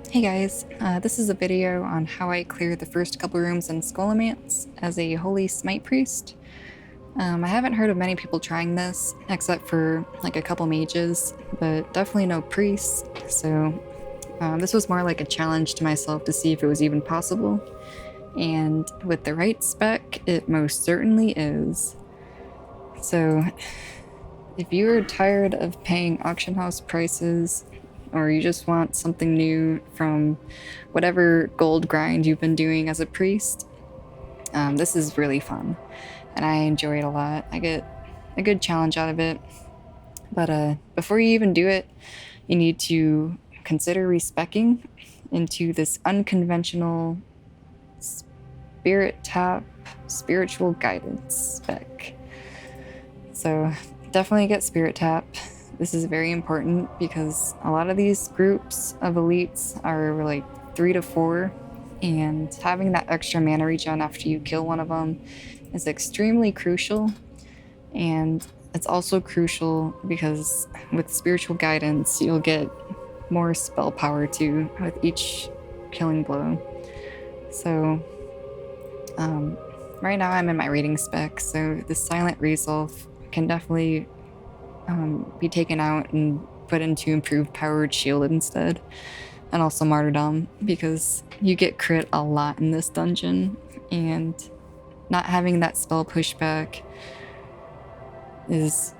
Hey guys, this is a video on how I cleared the first couple rooms in Scholomance as a Holy Smite Priest. I haven't heard of many people trying this, except for like a couple mages, but definitely no priests, so this was more like a challenge to myself to see if it was even possible. And with the right spec, it most certainly is. So if you are tired of paying auction house prices, or you just want something new from whatever gold grind you've been doing as a priest, this is really fun, and I enjoy it a lot. I get a good challenge out of it. But before you even do it, you need to consider respecking into this unconventional spirit tap spiritual guidance spec. So definitely get spirit tap. This is very important because a lot of these groups of elites are like 3 to 4, and having that extra mana regen after you kill one of them is extremely crucial. And it's also crucial because with spiritual guidance, you'll get more spell power too with each killing blow. So right now I'm in my rating spec, so the silent resolve can definitely be taken out and put into improved powered shield instead, and also martyrdom, because you get crit a lot in this dungeon, and not having that spell pushback is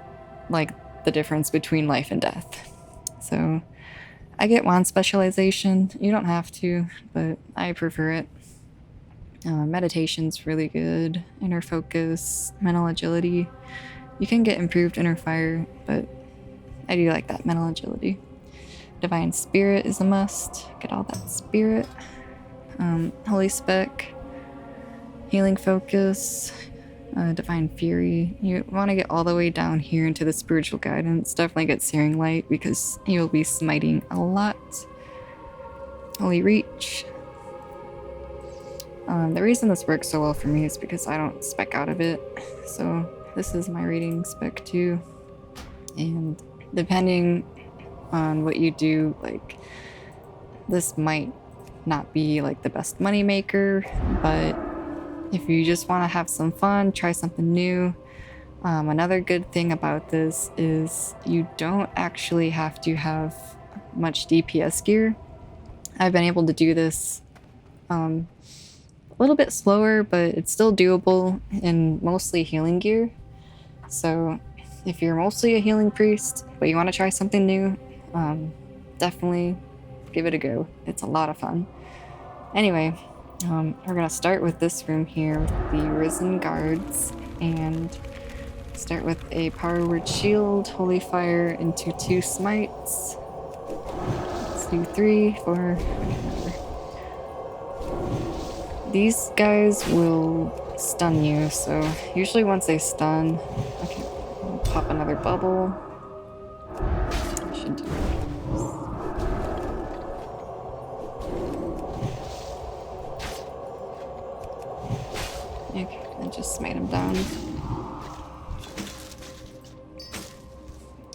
like the difference between life and death. So I get wand specialization. You don't have to, but I prefer it. Meditation's really good. Inner focus, mental agility. You can get improved inner fire, but I do like that mental agility. Divine Spirit is a must. Get all that spirit. Holy Spec. Healing Focus. Divine Fury. You want to get all the way down here into the spiritual guidance. Definitely get Searing Light because you'll be smiting a lot. Holy Reach. The reason this works so well for me is because I don't spec out of it. So this is my rating spec too. And depending on what you do, like, this might not be like the best money maker, but if you just want to have some fun, try something new. Another good thing about this is you don't actually have to have much DPS gear. I've been able to do this a little bit slower, but it's still doable in mostly healing gear. So if you're mostly a healing priest, but you want to try something new, definitely give it a go. It's a lot of fun. Anyway, we're gonna start with this room here with the Risen Guards, and start with a Power Word Shield, Holy Fire into 2 Smites. Let's do 3, 4, These guys will stun you, so usually once they stun, okay, I'll pop another bubble. I should do this. Okay, and just smite him down.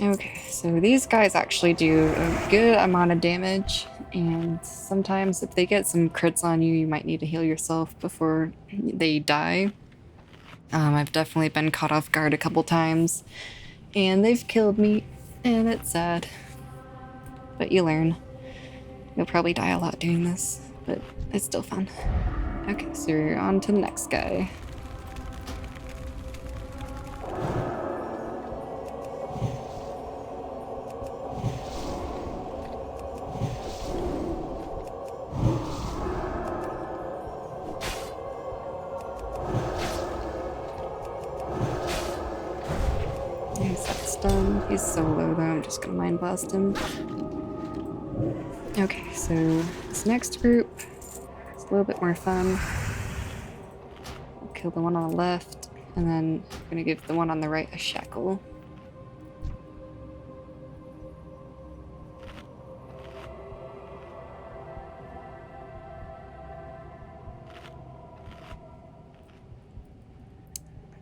Okay, so these guys actually do a good amount of damage, and sometimes if they get some crits on you, you might need to heal yourself before they die. I've definitely been caught off guard a couple times, and they've killed me, and it's sad. But you learn. You'll probably die a lot doing this, but it's still fun. Okay, so you're on to the next guy. He's so low though, I'm just gonna mind blast him. Okay, so this next group is a little bit more fun. I'll kill the one on the left, and then I'm gonna give the one on the right a shackle.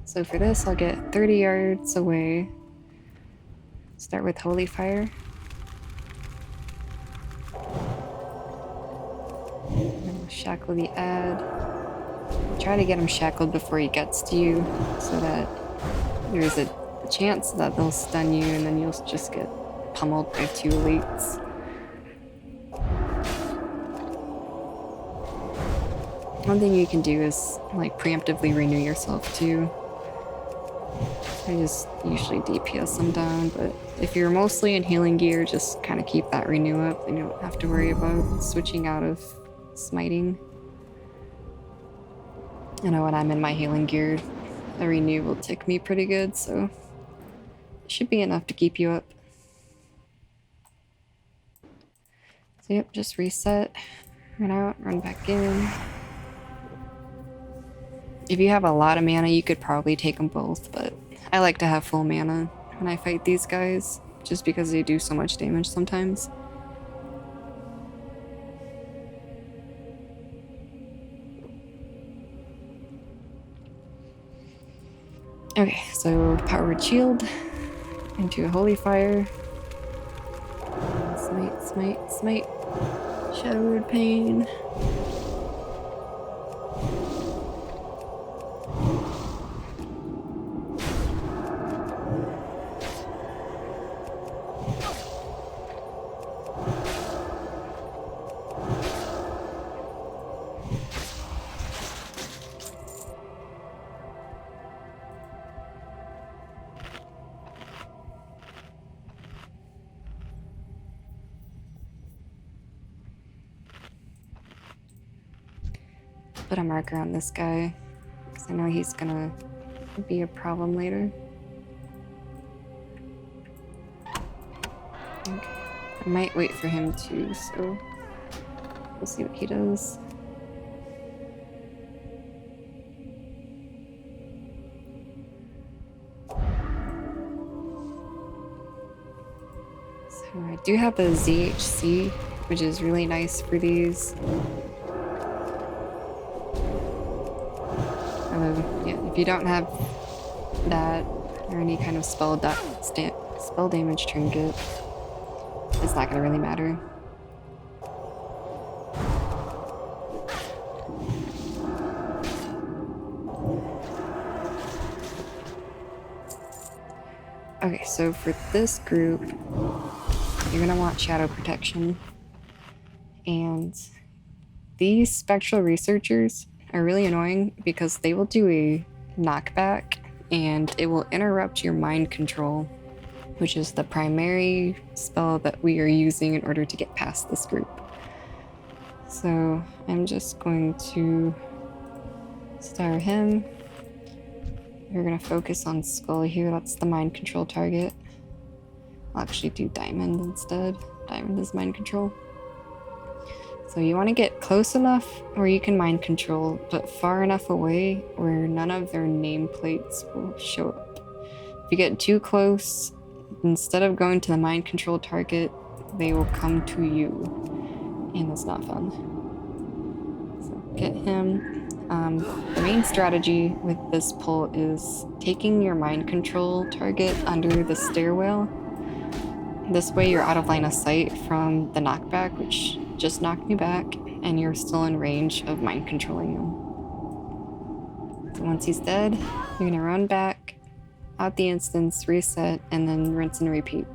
So for this, I'll get 30 yards away. Start with Holy Fire. shackle the ad. Try to get him shackled before he gets to you, so that there's a chance that they'll stun you and then you'll just get pummeled by 2 elites. One thing you can do is like preemptively renew yourself too. I just usually DPS them down, but if you're mostly in healing gear, just kind of keep that renew up and you don't have to worry about switching out of smiting. I know when I'm in my healing gear, the renew will tick me pretty good, so it should be enough to keep you up. So yep, just reset, run out, run back in. If you have a lot of mana, you could probably take them both, but I like to have full mana when I fight these guys, just because they do so much damage sometimes. Okay, so powered shield into a holy fire. Smite, smite, smite. Shadowed pain. Put a marker on this guy, because I know he's gonna be a problem later. Okay. I might wait for him too, so we'll see what he does. So I do have a ZHC, which is really nice for these. Yeah, if you don't have that or any kind of spell damage trinket, it's not gonna really matter. Okay, so for this group, you're gonna want shadow protection. And these spectral researchers are really annoying because they will do a knockback and it will interrupt your mind control, which is the primary spell that we are using in order to get past this group. So I'm just going to star him. We're gonna focus on Skull here, that's the mind control target. I'll actually do Diamond instead. Diamond is mind control. So you want to get close enough where you can mind control, but far enough away where none of their nameplates will show up. If you get too close, instead of going to the mind control target, they will come to you, and that's not fun. So get him. The main strategy with this pull is taking your mind control target under the stairwell. This way you're out of line of sight from the knockback, which just knocked me back, and you're still in range of mind controlling him. So once he's dead, you're gonna run back, out the instance, reset, and then rinse and repeat.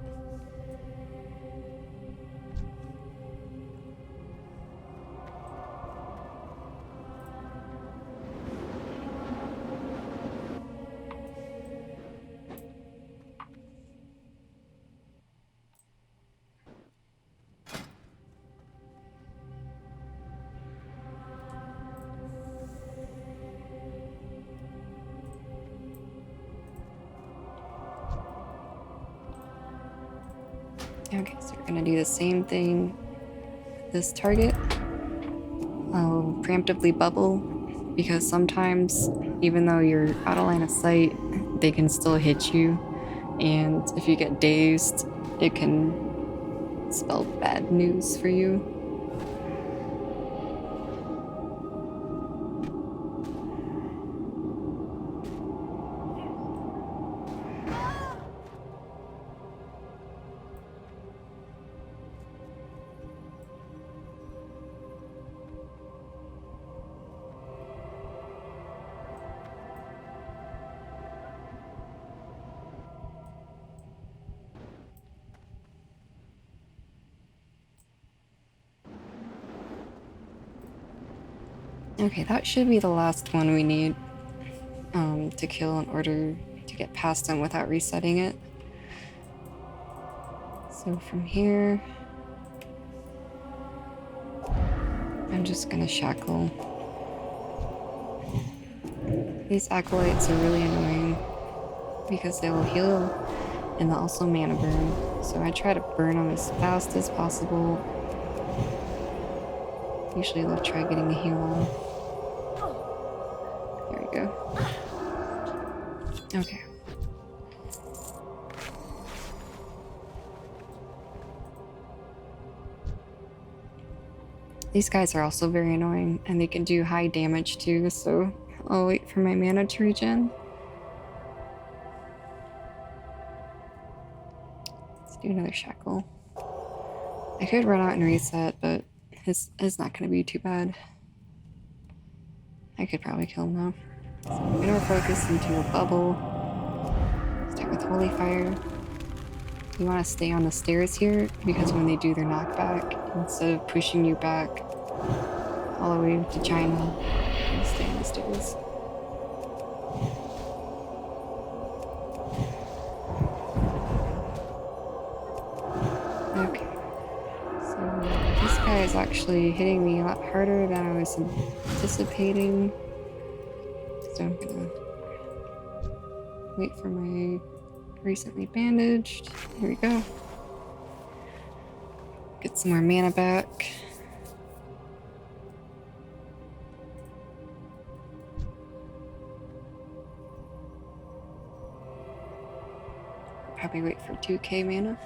Okay, so we're gonna do the same thing with this target. I'll preemptively bubble, because sometimes, even though you're out of line of sight, they can still hit you. And if you get dazed, it can spell bad news for you. Okay, that should be the last one we need to kill in order to get past them without resetting it. So from here, I'm just gonna shackle. These acolytes are really annoying because they will heal and they'll also mana burn. So I try to burn them as fast as possible. Usually they'll try getting a heal on. There we go. Okay. These guys are also very annoying, and they can do high damage too, so I'll wait for my mana to regen. Let's do another shackle. I could run out and reset, but it's not going to be too bad. I could probably kill him now. So I'm going to focus into a bubble. Start with Holy Fire. You want to stay on the stairs here, because when they do their knockback, instead of pushing you back all the way to China, you stay on the stairs. Okay. So this guy is actually hitting me a lot harder than I was anticipating. So I'm gonna wait for my recently bandaged. Here we go. Get some more mana back. Probably wait for 2k mana.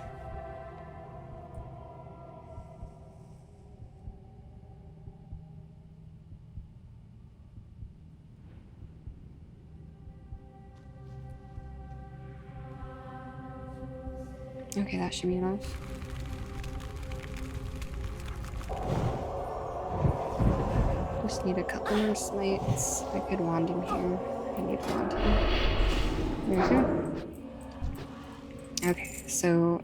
Okay, that should be enough. Just need a couple more smites. I could wand him here. I need to wand him. There we go. Okay, so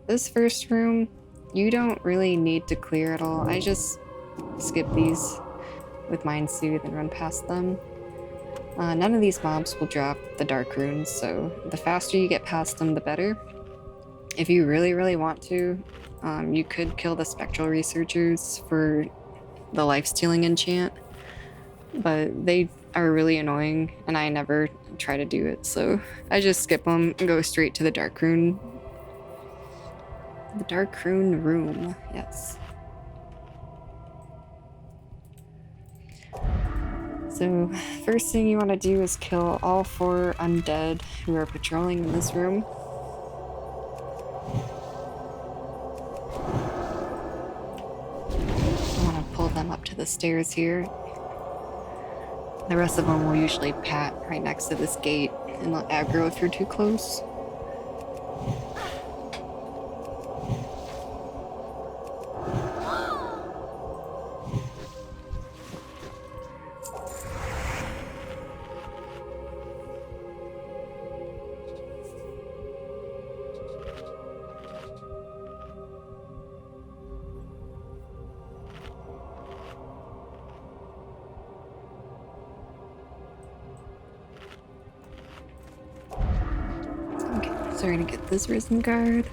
this first room, you don't really need to clear at all. I just skip these with Mind Soothe and run past them. None of these mobs will drop the Dark Runes, so the faster you get past them, the better. If you really, really want to, you could kill the Spectral Researchers for the life-stealing enchant, but they are really annoying, and I never try to do it, so I just skip them and go straight to the Dark Rune. The Dark Rune room, yes. So, first thing you want to do is kill all 4 undead who are patrolling in this room. I want to pull them up to the stairs here. The rest of them will usually pat right next to this gate and they'll aggro if you're too close. So we're gonna get this Risen Guard.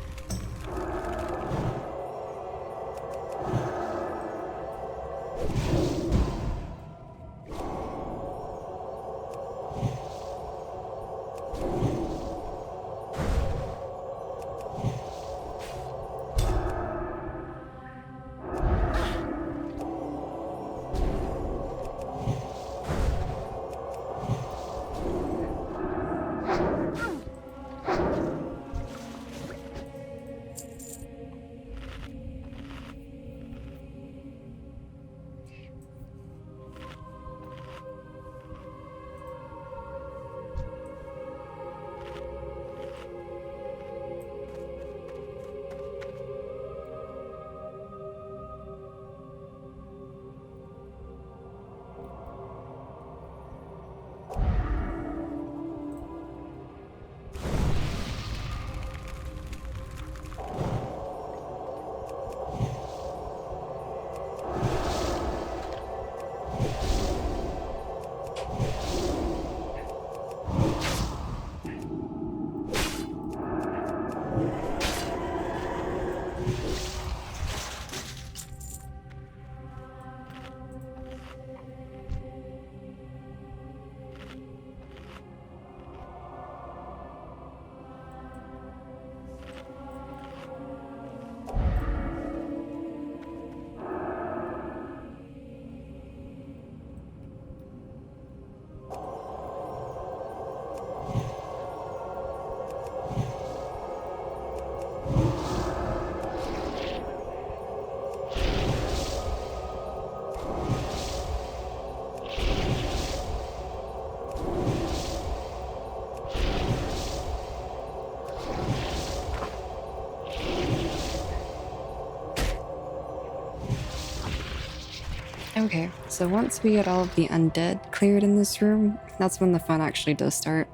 Okay, so once we get all of the undead cleared in this room, that's when the fun actually does start.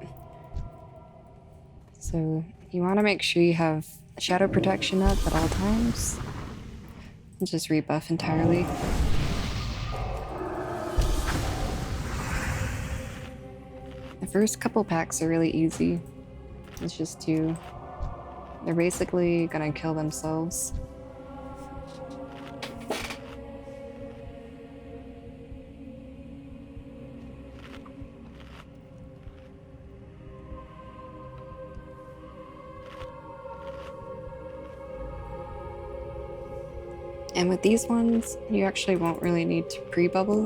So you want to make sure you have shadow protection up at all times. And just rebuff entirely. The first couple packs are really easy. It's just two. They're basically gonna kill themselves. And with these ones, you actually won't really need to pre-bubble.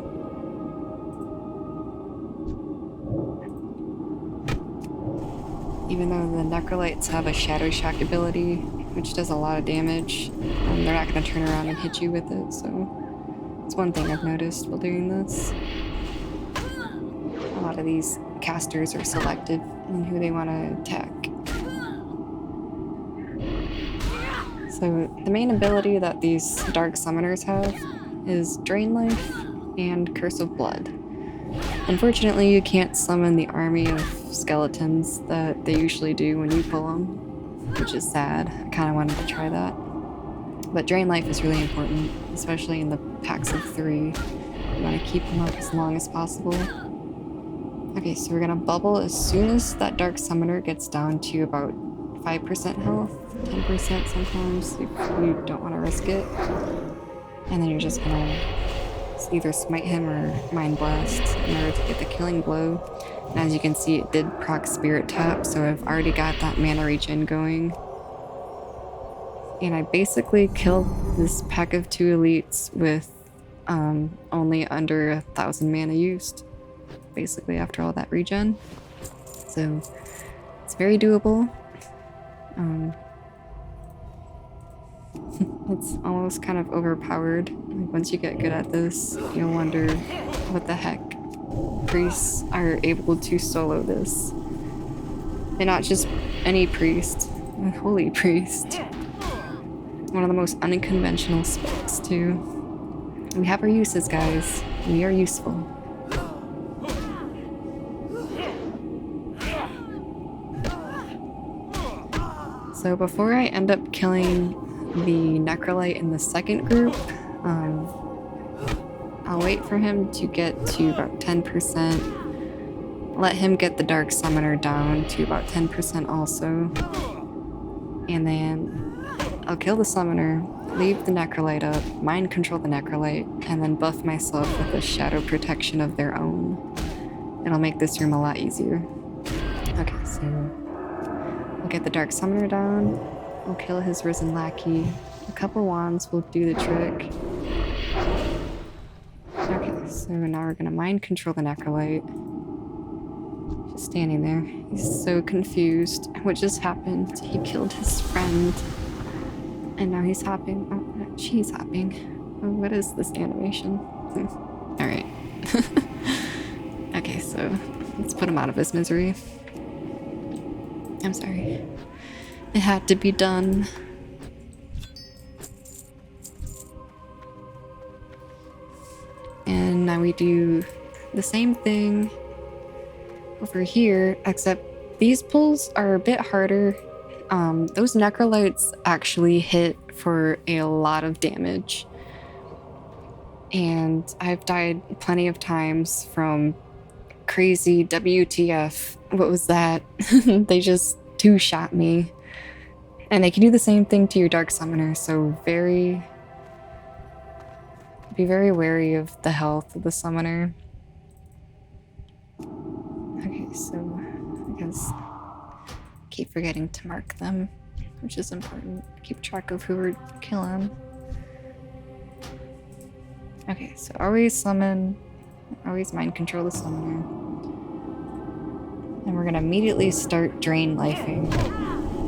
Even though the Necrolytes have a Shadow Shock ability, which does a lot of damage, they're not going to turn around and hit you with it, so it's one thing I've noticed while doing this. A lot of these casters are selected in who they want to attack. So the main ability that these Dark Summoners have is Drain Life and Curse of Blood. Unfortunately, you can't summon the army of skeletons that they usually do when you pull them, which is sad. I kind of wanted to try that. But Drain Life is really important, especially in the packs of 3. You want to keep them up as long as possible. Okay, so we're going to bubble as soon as that Dark Summoner gets down to about 5% health, 10% sometimes, if you don't want to risk it. And then you're just gonna either smite him or Mind Blast in order to get the killing blow. And as you can see, it did proc Spirit Tap, so I've already got that mana regen going. And I basically killed this pack of 2 elites with only under 1,000 mana used, basically after all that regen. So it's very doable. It's almost kind of overpowered. Like, once you get good at this, you'll wonder what the heck priests are able to solo this. And not just any priest, a holy priest. One of the most unconventional specs too. We have our uses, guys. We are useful. So before I end up killing the Necrolyte in the second group, I'll wait for him to get to about 10%. Let him get the Dark Summoner down to about 10% also. And then I'll kill the Summoner, leave the Necrolyte up, mind control the Necrolyte, and then buff myself with a Shadow Protection of their own. It'll make this room a lot easier. Okay, so we'll get the Dark Summoner down. We'll kill his Risen Lackey. A couple wands will do the trick. Okay, so now we're gonna mind control the Necrolyte. Just standing there. He's so confused. What just happened? He killed his friend. And now he's hopping. Oh, she's hopping. Oh, what is this animation? Alright. Okay, so let's put him out of his misery. I'm sorry. It had to be done. And now we do the same thing over here, except these pulls are a bit harder. Those Necrolytes actually hit for a lot of damage. And I've died plenty of times from crazy WTF. What was that? They just two-shot me. And they can do the same thing to your Dark Summoner, so be very wary of the health of the Summoner. Okay, so I guess keep forgetting to mark them, which is important. Keep track of who we're killing. Okay, so always summon, always mind control the Summoner. And we're gonna immediately start Drain Lifing.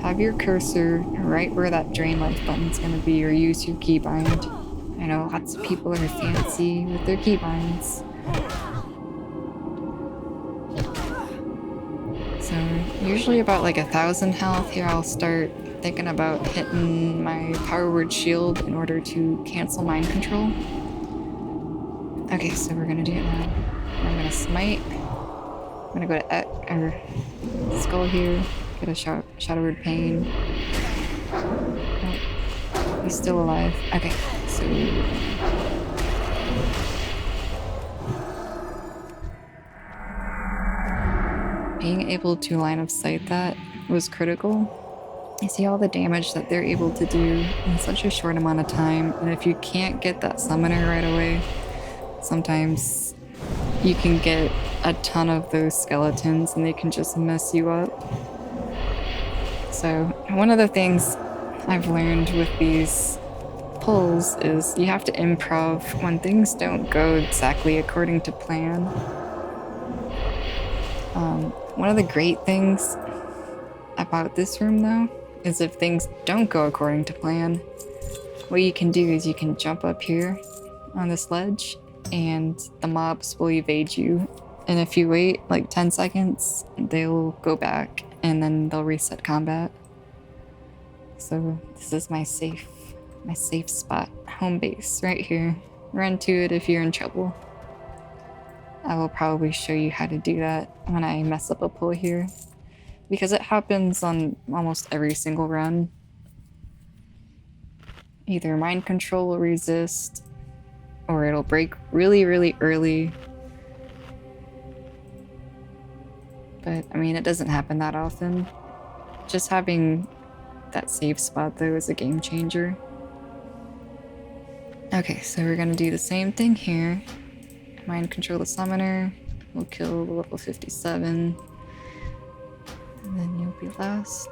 Have your cursor right where that Drain Life button's gonna be, or use your keybind. I know lots of people are fancy with their keybinds. So usually about like 1,000 health here, I'll start thinking about hitting my Power Word Shield in order to cancel mind control. Okay, so we're gonna do it now. I'm gonna smite. I'm gonna go to skull here. Get a shadow word pain. Oh, he's still alive. Okay, so being able to line of sight that was critical. You see all the damage that they're able to do in such a short amount of time, and if you can't get that summoner right away, sometimes you can get a ton of those skeletons and they can just mess you up. So one of the things I've learned with these pulls is you have to improv when things don't go exactly according to plan. One of the great things about this room though is if things don't go according to plan, what you can do is you can jump up here on this ledge and the mobs will evade you. And if you wait like 10 seconds, they'll go back and then they'll reset combat. So this is my safe spot, home base right here. Run to it if you're in trouble. I will probably show you how to do that when I mess up a pull here, because it happens on almost every single run. Either mind control will resist, or it'll break really, really early. But I mean, it doesn't happen that often. Just having that safe spot though is a game changer. Okay, so we're gonna do the same thing here. Mind control the summoner. We'll kill the level 57. And then you'll be last.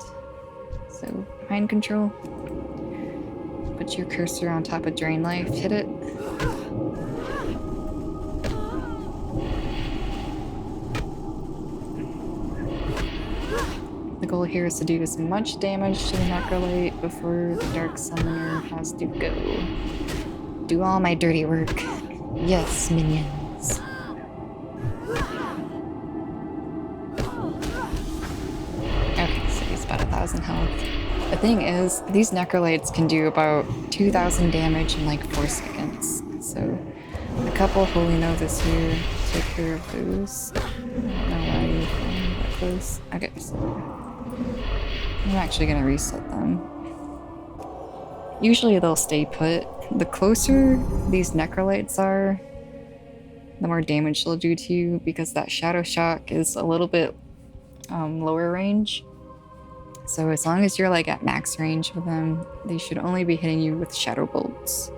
So, mind control. Put your cursor on top of drain life, hit it. The goal here is to do as much damage to the Necrolite before the Dark Summoner has to go. Do all my dirty work. Yes, minions. Okay, so he's about 1,000 health. The thing is, these Necrolites can do about 2,000 damage in like 4 seconds. So, a couple Holy Novas here take care of those. I don't know why you're falling that close. Okay, so I'm actually gonna reset them. Usually they'll stay put. The closer these Necrolites are, the more damage they'll do to you, because that Shadow Shock is a little bit lower range. So as long as you're like at max range with them, they should only be hitting you with Shadow Bolts.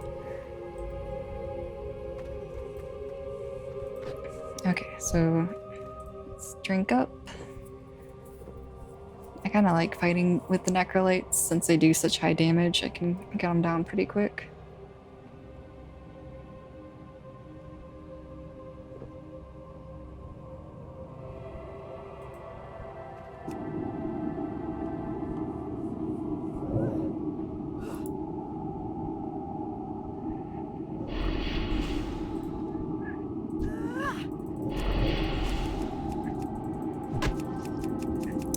Okay, so let's drink up. I kind of like fighting with the Necrolites since they do such high damage. I can get them down pretty quick.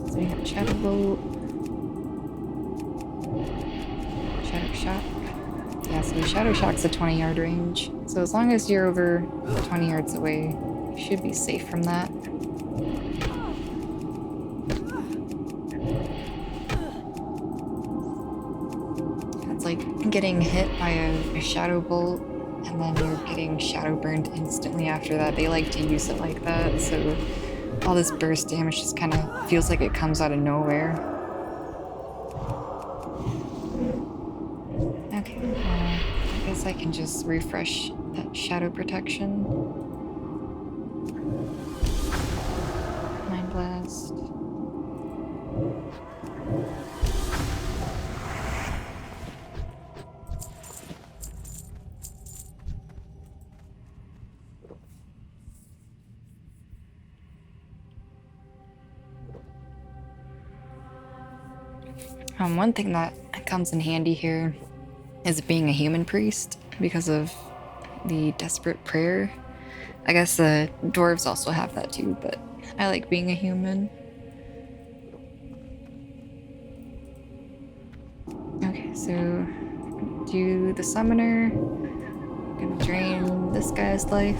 So we have Shadow Bolt, Shadow Shock. Yeah, so Shadow Shock's a 20-yard range. So as long as you're over 20 yards away, you should be safe from that. It's like getting hit by a Shadow Bolt, and then you're getting Shadow Burned instantly after that. They like to use it like that, so all this burst damage just kind of feels like it comes out of nowhere. Okay, I guess I can just refresh that shadow protection. Mind Blast. One thing that comes in handy here is being a human priest because of the desperate prayer. I guess the dwarves also have that too, but I like being a human. Okay, so do the summoner, Gonna drain this guy's life.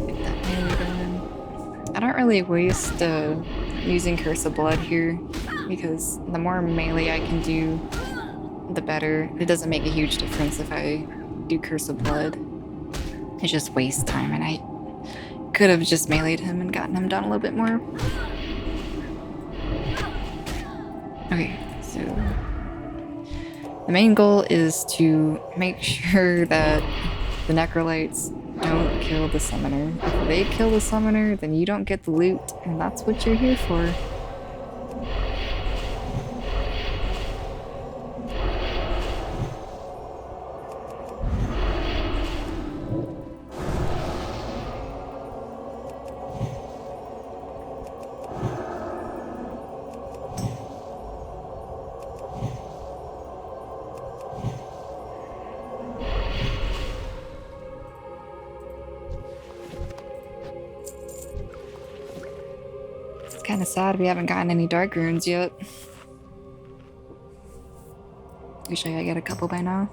Get that melee going. I don't really waste using Curse of Blood here, because the more melee I can do, the better. It doesn't make a huge difference if I do Curse of Blood. It just wastes time, and I could have just meleeed him and gotten him down a little bit more. Okay, so the main goal is to make sure that the Necrolytes don't kill the Summoner. If they kill the Summoner, then you don't get the loot, and that's what you're here for. Kind of sad we haven't gotten any Dark Runes yet. Usually I get a couple by now.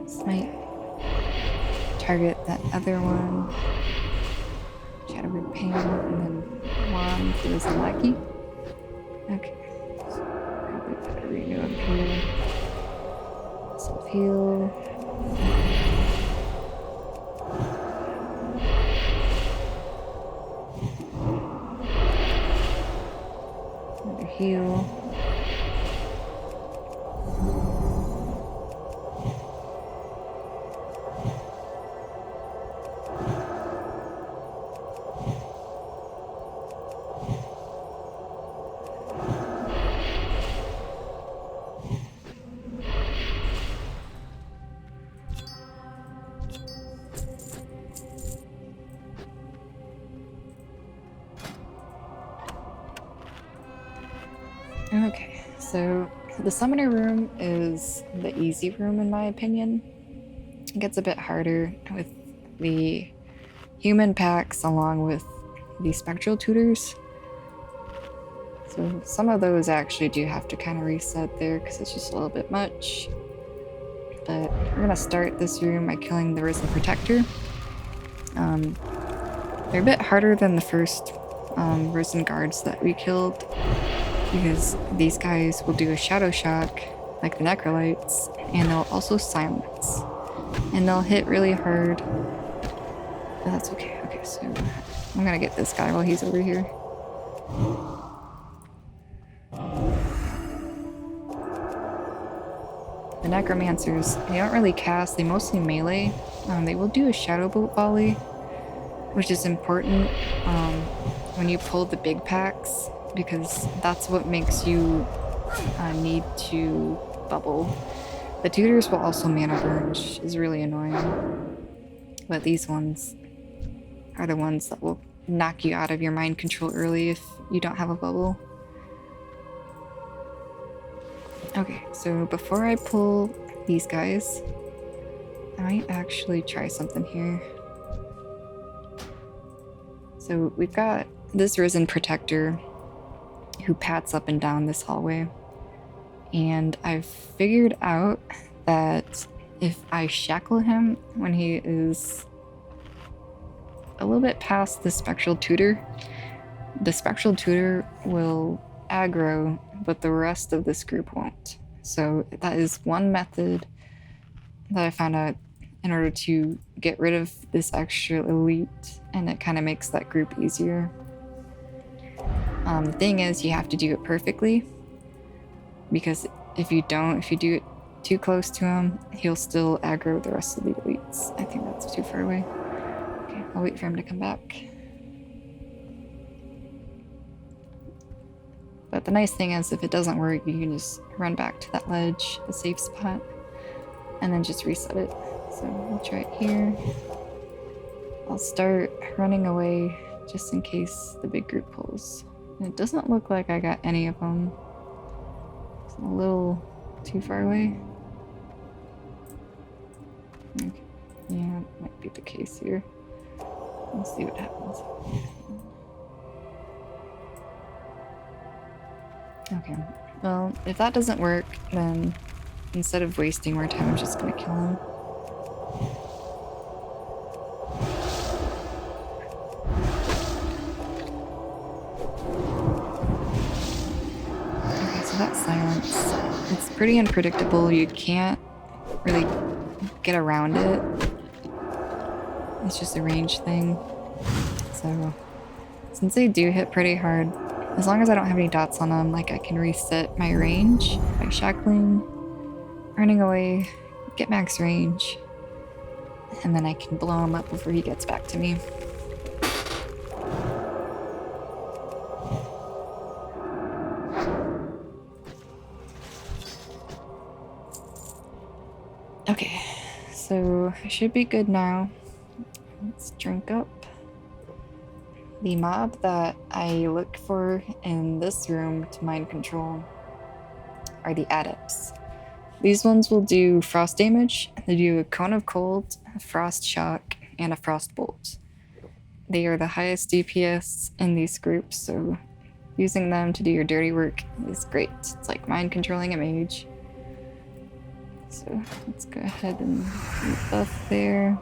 Smite. Target that other one. Shadow Repair, and then one for this lucky. Okay. So probably better renew up here. Self heal. Another heal. Okay, so the summoner room is the easy room in my opinion. It gets a bit harder with the human packs along with the spectral tutors. So some of those actually do have to kind of reset there because it's just a little bit much. But we're gonna start this room by killing the Risen Protector. They're a bit harder than the first Risen Guards that we killed, because these guys will do a Shadow Shock, like the Necrolytes, and they'll also silence. And they'll hit really hard. But that's okay. Okay, so I'm gonna get this guy while he's over here. The Necromancers, they don't really cast, they mostly melee. They will do a Shadow Bolt volley, which is important when you pull the big packs, because that's what makes you need to bubble. The tutors will also mana burn, which is really annoying. But these ones are the ones that will knock you out of your mind control early if you don't have a bubble. Okay, so before I pull these guys, I might actually try something here. So we've got this Risen Protector who pats up and down this hallway. And I've figured out that if I shackle him when he is a little bit past the Spectral Tutor, the Spectral Tutor will aggro, but the rest of this group won't. So that is one method that I found out in order to get rid of this extra elite, and it kind of makes that group easier. The thing is, you have to do it perfectly, because if you don't, if you do it too close to him, he'll still aggro the rest of the elites. I think that's too far away. Okay, I'll wait for him to come back. But the nice thing is, if it doesn't work, you can just run back to that ledge, the safe spot, and then just reset it. So we'll try it here. I'll start running away just in case the big group pulls. And it doesn't look like I got any of them. It's a little too far away. Okay. Yeah, that might be the case here. We'll see what happens. Okay, well, if that doesn't work, then instead of wasting more time, I'm just gonna kill him. Okay, so that's silence. It's pretty unpredictable. You can't really get around it. It's just a range thing. So, since they do hit pretty hard, as long as I don't have any dots on them, like I can reset my range by shackling, running away, get max range, and then I can blow him up before he gets back to me. Okay, so I should be good now. Let's drink up. The mob that I look for in this room to mind control are the adepts. These ones will do frost damage. They do a cone of cold, a frost shock, and a frost bolt. They are the highest DPS in these groups, so using them to do your dirty work is great. It's like mind controlling a mage. So let's go ahead and buff there.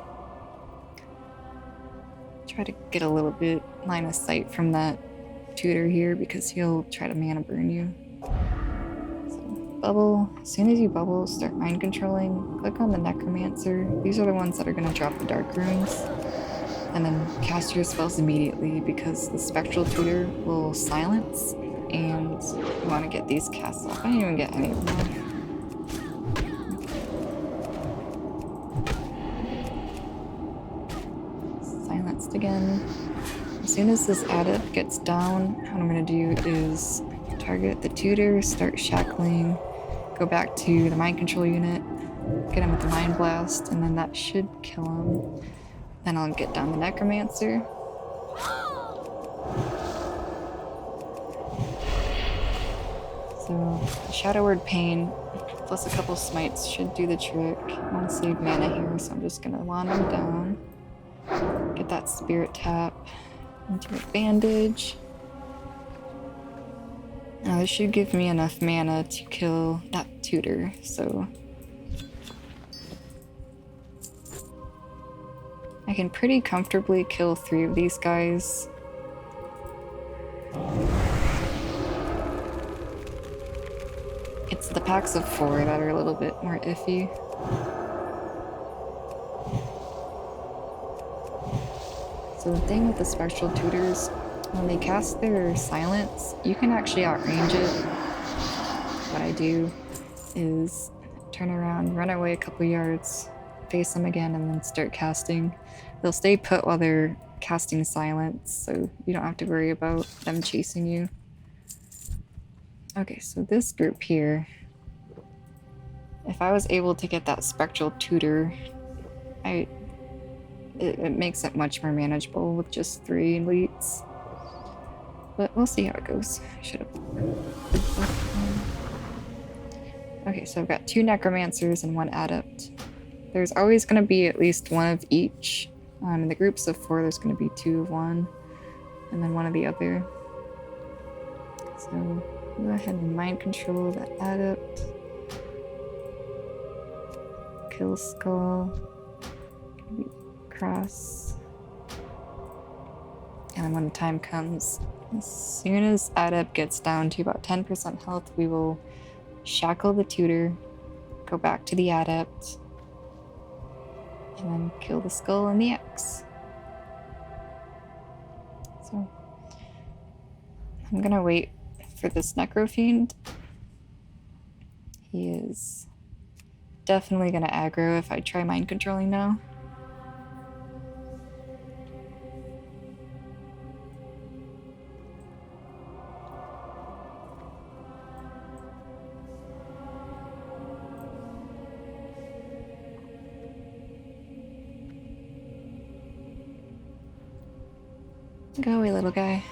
Try to get a little bit line of sight from that tutor here because he'll try to mana burn you. So bubble. As soon as you bubble, start mind controlling. Click on the necromancer. These are the ones that are going to drop the dark runes. And then cast your spells immediately because the spectral tutor will silence and you want to get these casts off. I didn't even get any of them off. Again. As soon as this adept gets down, what I'm going to do is target the tutor, start shackling, go back to the mind control unit, get him with the mind blast, and then that should kill him. Then I'll get down the necromancer. So Shadow Word Pain plus a couple smites should do the trick. I want to save mana here, so I'm just going to wand him down. Get that spirit tap into a bandage. Now this should give me enough mana to kill that tutor, so I can pretty comfortably kill 3 of these guys. It's the packs of 4 that are a little bit more iffy. So the thing with the spectral tutors, when they cast their silence, you can actually outrange it. What I do is turn around, run away a couple yards, face them again, and then start casting. They'll stay put while they're casting silence, so you don't have to worry about them chasing you. Okay, so this group here, if I was able to get that spectral tutor, it makes it much more manageable with just 3 elites. But we'll see how it goes. I should have. Okay, so I've got 2 necromancers and 1 adept. There's always going to be at least 1 of each. In the groups of 4, there's going to be 2 of one, and then 1 of the other. So go ahead and mind control that adept. Kill skull. Cross. And then when the time comes, as soon as adept gets down to about 10% health, we will shackle the tutor, go back to the adept, and then kill the skull and the X. So I'm gonna wait for this necrofiend. He is definitely gonna aggro if I try mind controlling now. Go away, little guy.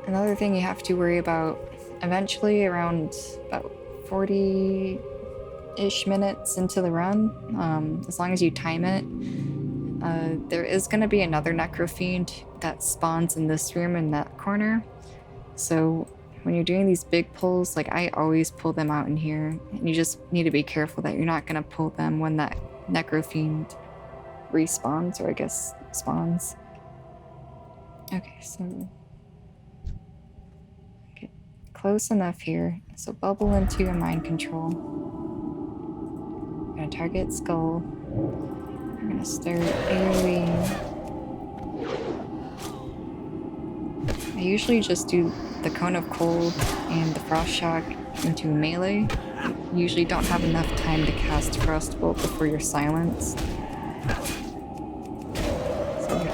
Another thing you have to worry about, eventually around about 40-ish minutes into the run, as long as you time it, there is going to be another necrofiend that spawns in this room in that corner. So when you're doing these big pulls, like I always pull them out in here, and you just need to be careful that you're not going to pull them when that necrofiend respawns, or I guess spawns. Okay, so get close enough here. So bubble into a mind control. I'm gonna target skull. I'm gonna start AoEing. I usually just do the cone of cold and the frost shock into melee. You usually don't have enough time to cast frostbolt before you're silenced.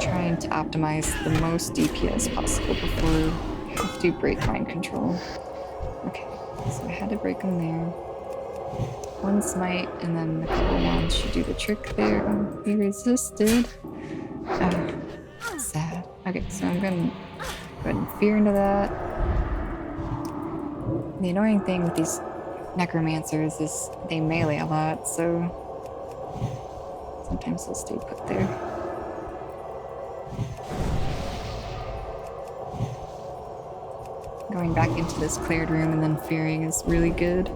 Trying to optimize the most DPS possible before you have to break mind control. Okay, so I had to break them there. One smite and then a couple wands should do the trick there. Oh, he resisted. Oh, sad. Okay, so I'm gonna go ahead and fear into that. The annoying thing with these necromancers is they melee a lot, so sometimes they'll stay put there. Going back into this cleared room and then fearing is really good.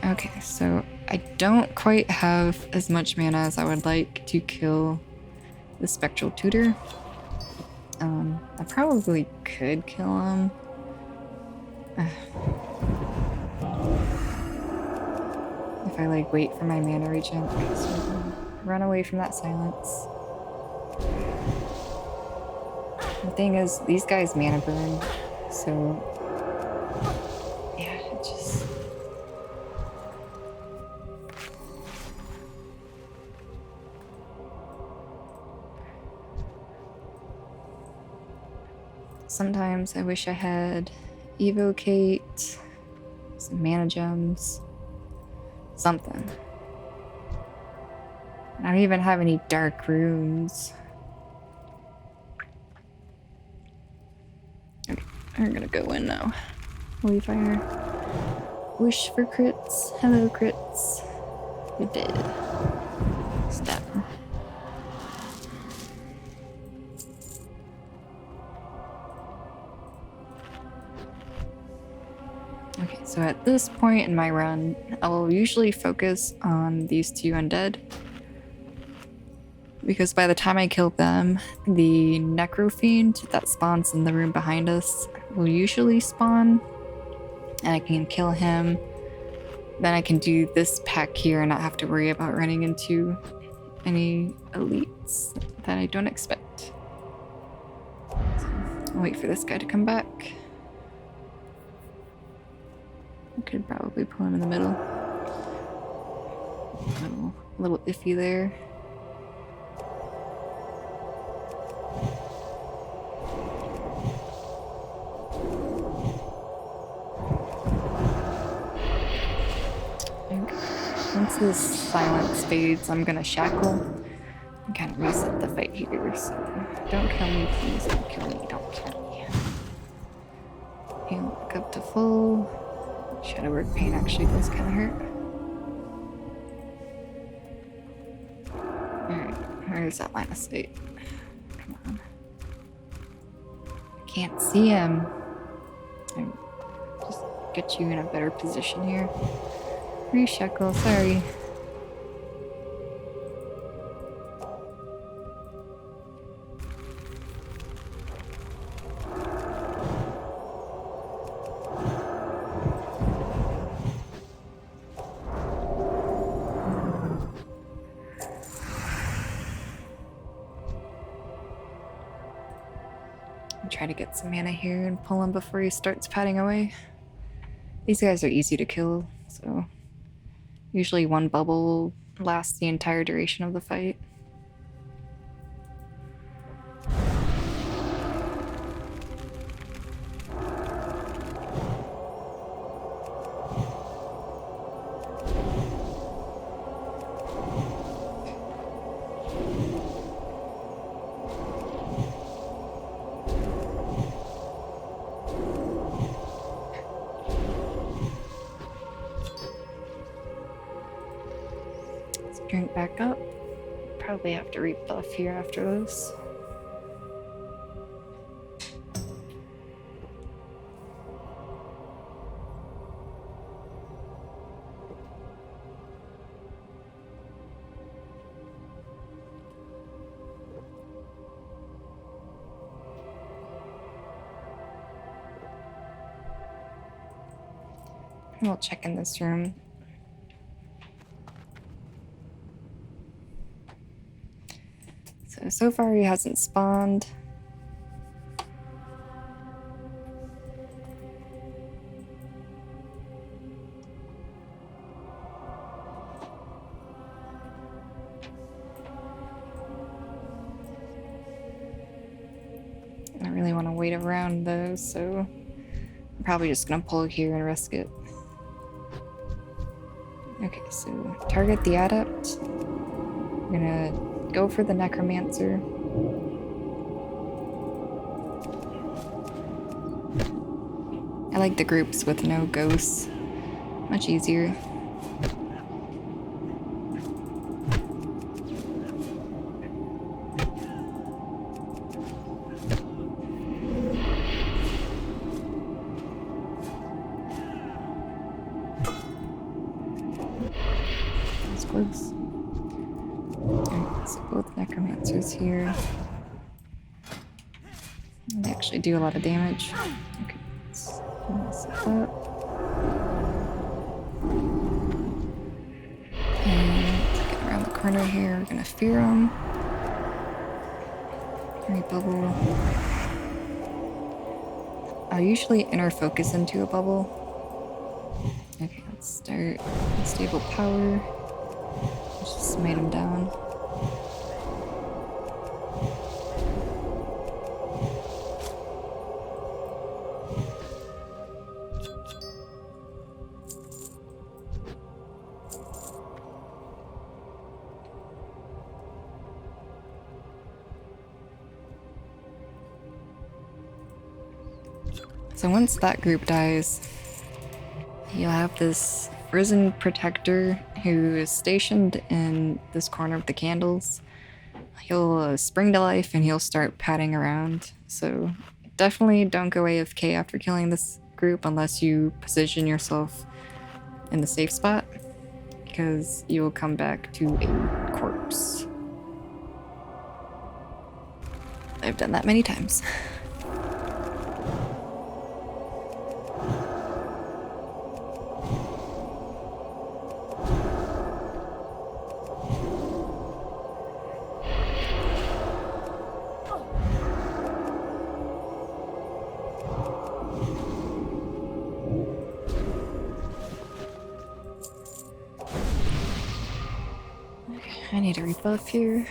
Okay, so I don't quite have as much mana as I would like to kill the spectral tutor. I probably could kill him. If I like wait for my mana regen. Okay, so run away from that silence. The thing is, these guys mana burn, so yeah, it just... Sometimes I wish I had evocate, some mana gems, something. I don't even have any dark runes. Okay, I'm gonna go in now. Holy fire. Wish for crits. Hello, crits. You're dead. Stab him. Okay, so at this point in my run, I will usually focus on these two undead. Because by the time I kill them, the necrofiend that spawns in the room behind us will usually spawn, and I can kill him. Then I can do this pack here and not have to worry about running into any elites that I don't expect. So I'll wait for this guy to come back. I could probably pull him in the middle. A little iffy there. Once this silence fades, I'm gonna shackle and kind of reset the fight here. So don't kill me, please. Don't kill me. Don't kill me. Heal back up to full. Shadow Word Pain actually does kind of hurt. Alright, where's that line of sight? Come on. I can't see him. Just get you in a better position here. Reshackle, sorry. try to get some mana here and pull him before he starts padding away. These guys are easy to kill, so usually one bubble lasts the entire duration of the fight. Drink back up. Probably have to rebuff here after this. We'll check in this room. So far he hasn't spawned. I really want to wait around though, so I'm probably just gonna pull here and risk it. Okay, so target the adept. We're gonna go for the necromancer. I like the groups with no ghosts. Much easier. That's close. So both necromancers here. They actually do a lot of damage. Okay, let's mess it up. And get around the corner here. We're gonna fear them. Rebubble. I'll usually inner focus into a bubble. Okay, let's start unstable power. Let's just smite him down. So once that group dies, you'll have this risen protector who is stationed in this corner of the candles. He'll spring to life and he'll start padding around. So definitely don't go AFK after killing this group unless you position yourself in the safe spot, because you will come back to a corpse. I've done that many times. I need a rebuff here.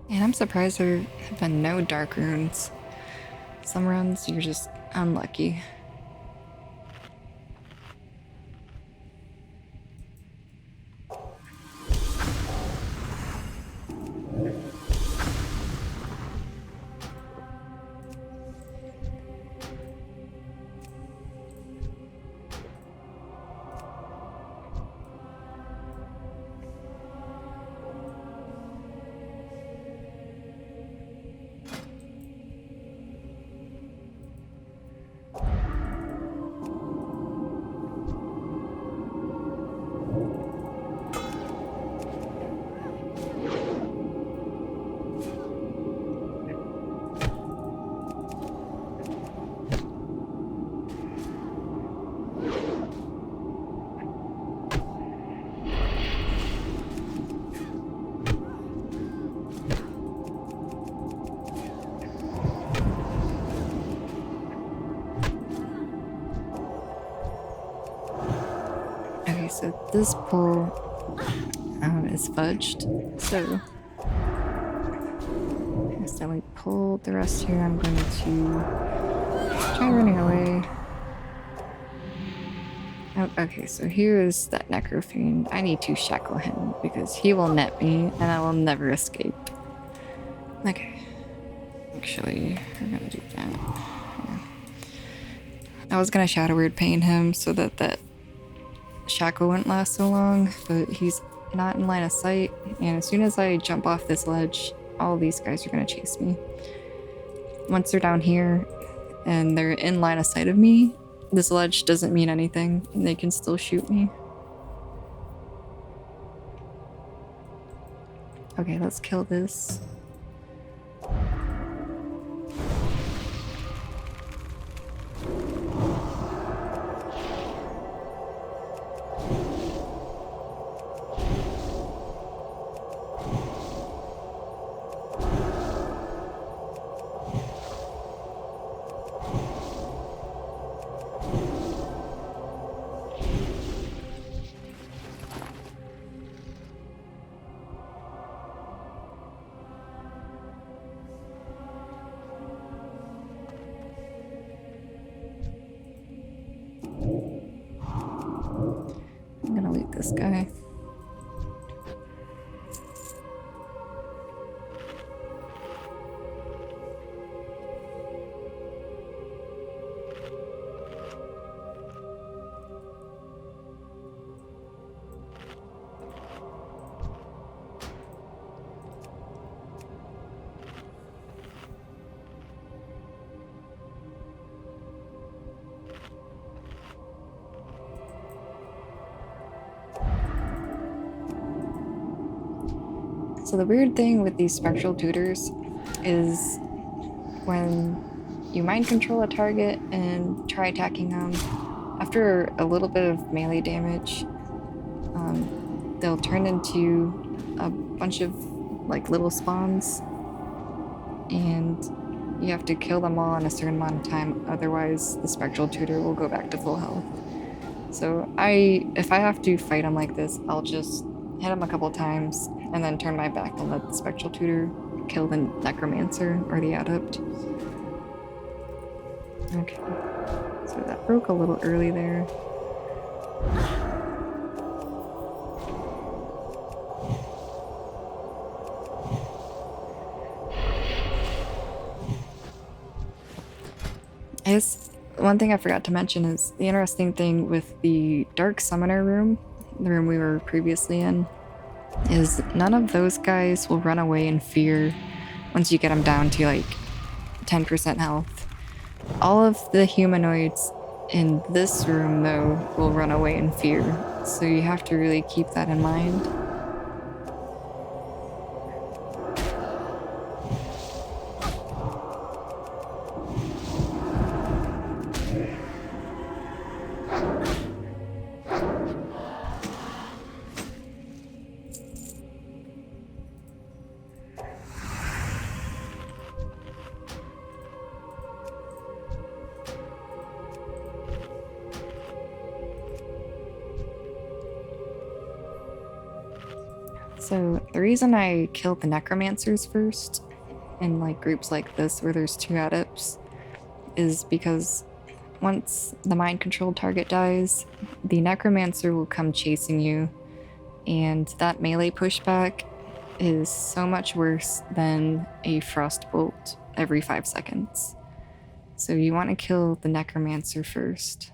And I'm surprised there have been no Dark Runes. Some runs, you're just unlucky. so this pull is fudged, so I like pull the rest here. I'm going to try running away. Oh, okay, so here is that Necrofiend. I need to shackle him because he will net me and I will never escape. Okay. Actually, we're gonna do that. Yeah. I was gonna Shadow Word Pain him so that that shackle wouldn't last so long, but he's not in line of sight, and as soon as I jump off this ledge, all these guys are gonna chase me. Once they're down here and they're in line of sight of me, this ledge doesn't mean anything, and they can still shoot me. Okay, let's kill this. I'm gonna loot this guy. So the weird thing with these spectral tutors is when you mind control a target and try attacking them, after a little bit of melee damage, they'll turn into a bunch of like little spawns, and you have to kill them all in a certain amount of time, otherwise the spectral tutor will go back to full health. So if I have to fight him like this, I'll just hit him a couple times and then turn my back and let the spectral tutor kill the necromancer or the adept. Okay, so that broke a little early there. I guess one thing I forgot to mention is the interesting thing with the Dark Summoner room, the room we were previously in, is none of those guys will run away in fear once you get them down to like 10% health. All of the humanoids in this room, though, will run away in fear, so you have to really keep that in mind. So the reason I killed the necromancers first in like groups like this where there's 2 adepts is because once the mind controlled target dies, the necromancer will come chasing you, and that melee pushback is so much worse than a frost bolt every 5 seconds. So you want to kill the necromancer first.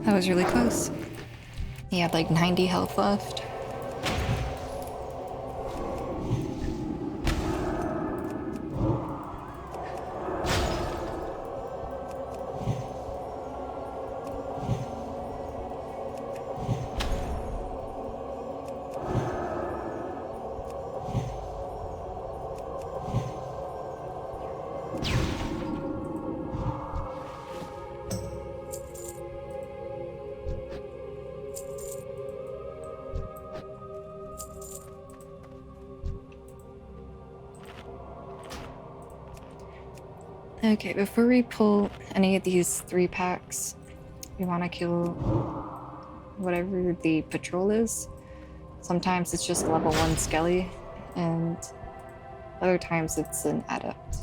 That was really close. He had like 90 health left. Okay, before we pull any of these 3 packs, we want to kill whatever the patrol is. Sometimes it's just level 1 skelly, and other times it's an adept.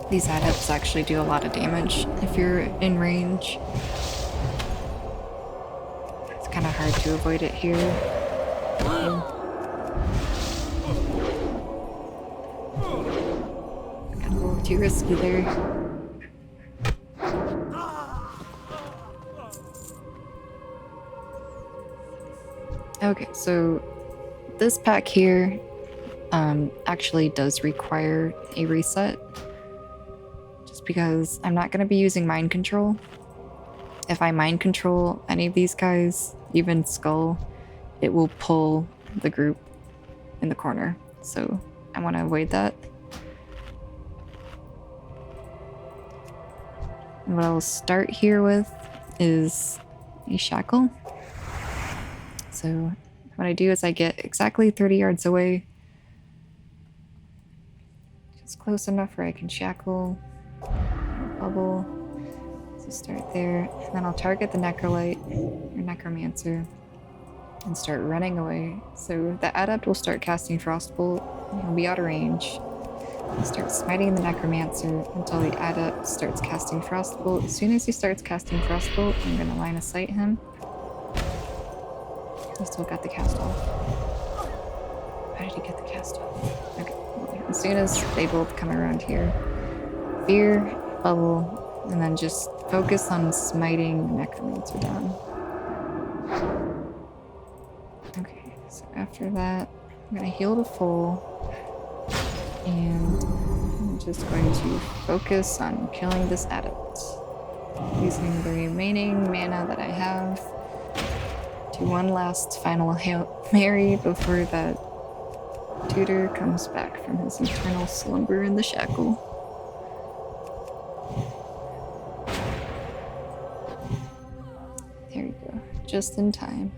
These adepts actually do a lot of damage if you're in range. It's kind of hard to avoid it here. Got a little too risky there. Okay, so this pack here actually does require a reset. Because I'm not going to be using mind control. If I mind control any of these guys, even Skull, it will pull the group in the corner. So I want to avoid that. And what I'll start here with is a shackle. So what I do is I get exactly 30 yards away. Just close enough where I can shackle. Bubble. So start there, and then I'll target the necrolite or necromancer and start running away. So the adept will start casting frostbolt and he'll be out of range. I'll start smiting the necromancer until the adept starts casting frostbolt. As soon as he starts casting frostbolt, I'm gonna line of sight him. He still got the cast off. How did he get the cast off? Okay. As soon as they both come around here, fear, bubble, and then just focus on smiting the necromancer down. Okay, so after that, I'm gonna heal to full, and I'm just going to focus on killing this adept, using the remaining mana that I have to one last final Hail Mary before that tutor comes back from his eternal slumber in the shackle. There we go, just in time.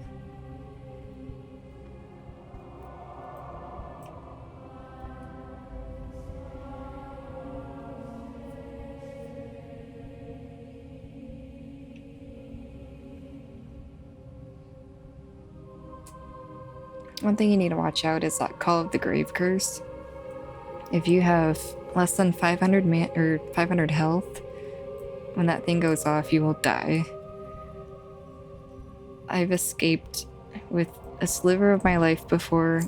One thing you need to watch out is that Call of the Grave curse. If you have less than 500 health, when that thing goes off, you will die. I've escaped with a sliver of my life before,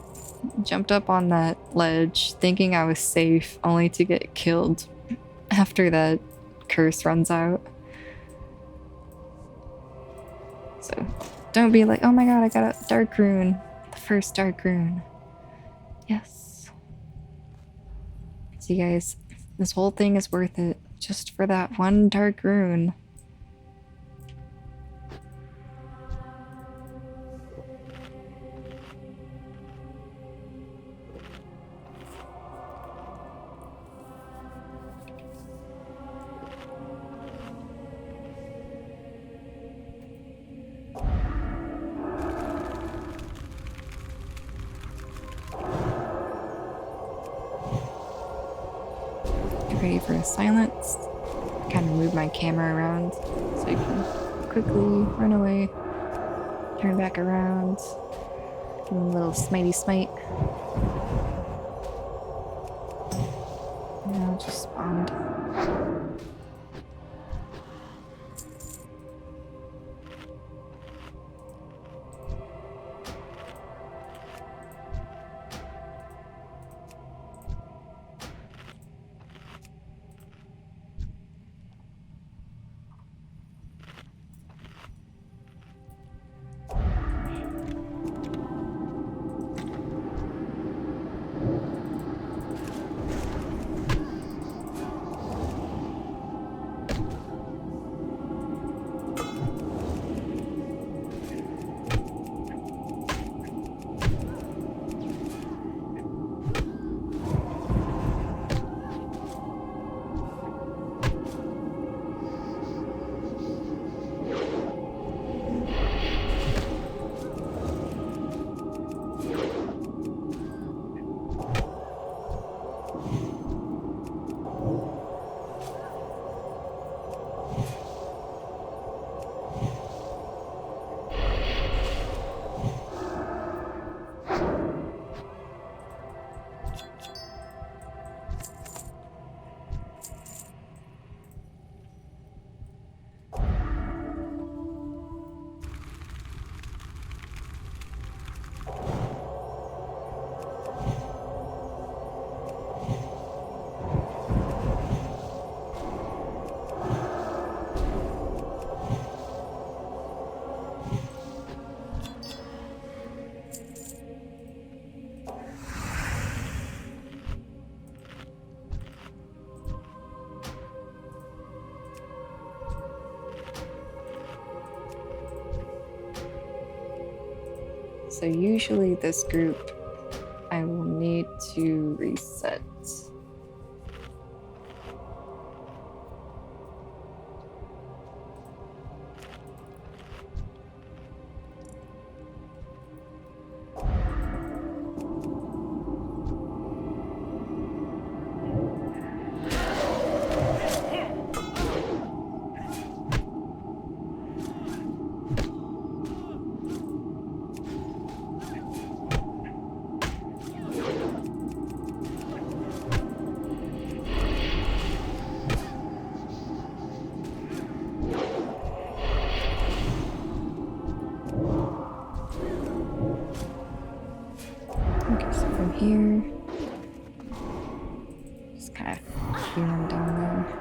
jumped up on that ledge thinking I was safe, only to get killed after that curse runs out. So don't be like, oh my god, I got a Dark Rune. The first Dark Rune. Yes. So you guys, this whole thing is worth it just for that one Dark Rune. Ready for a silence. Kind of move my camera around so I can quickly run away, turn back around, give him a little smitey smite. And I'll just spawned. So usually this group I will need to reset. Okay, so from here, just kind of few them down there.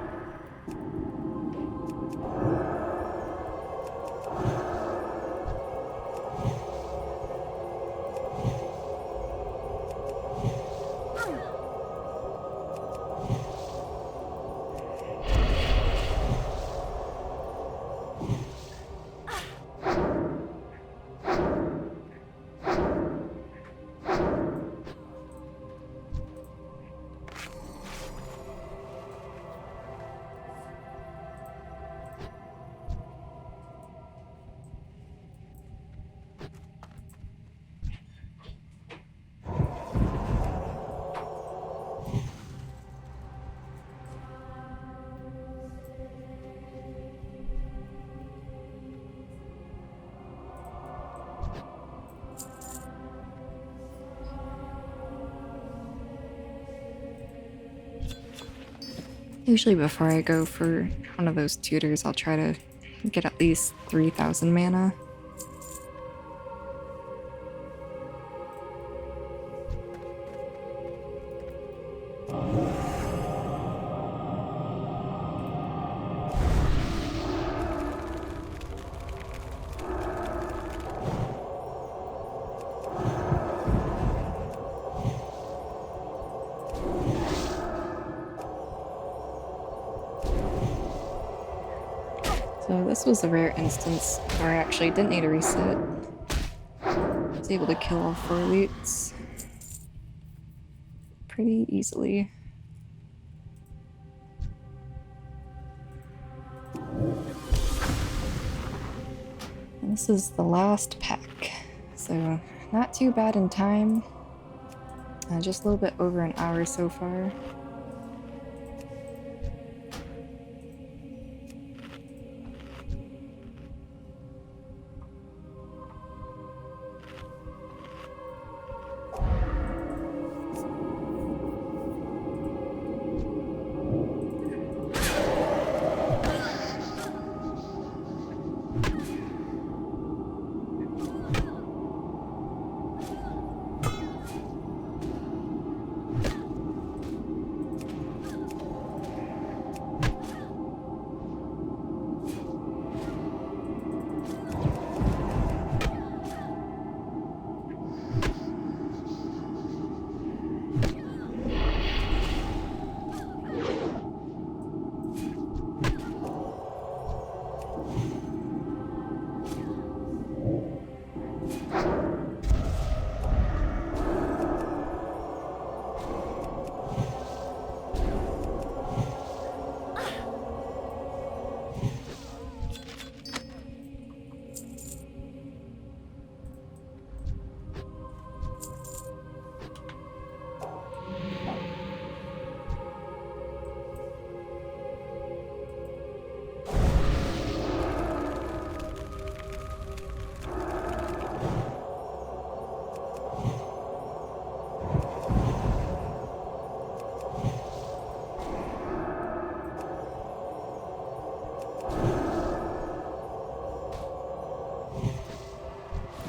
Usually before I go for one of those tutors, I'll try to get at least 3,000 mana. So this was a rare instance where I actually didn't need a reset. I was able to kill all 4 elites pretty easily. And this is the last pack, so not too bad in time. Just a little bit over an hour so far.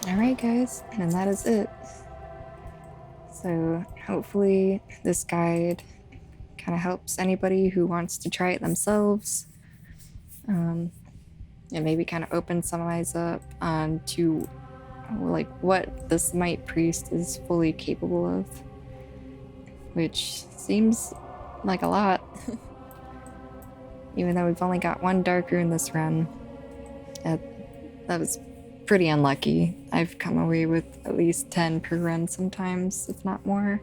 Alright guys, and that is it. So hopefully this guide kind of helps anybody who wants to try it themselves. And maybe kind of open some eyes up to like what the SMITE priest is fully capable of. Which seems like a lot. Even though we've only got 1 Dark Rune this run. That was pretty unlucky. I've come away with at least 10 per run sometimes, if not more.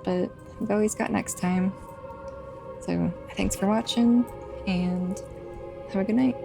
But I've always got next time. So thanks for watching, and have a good night.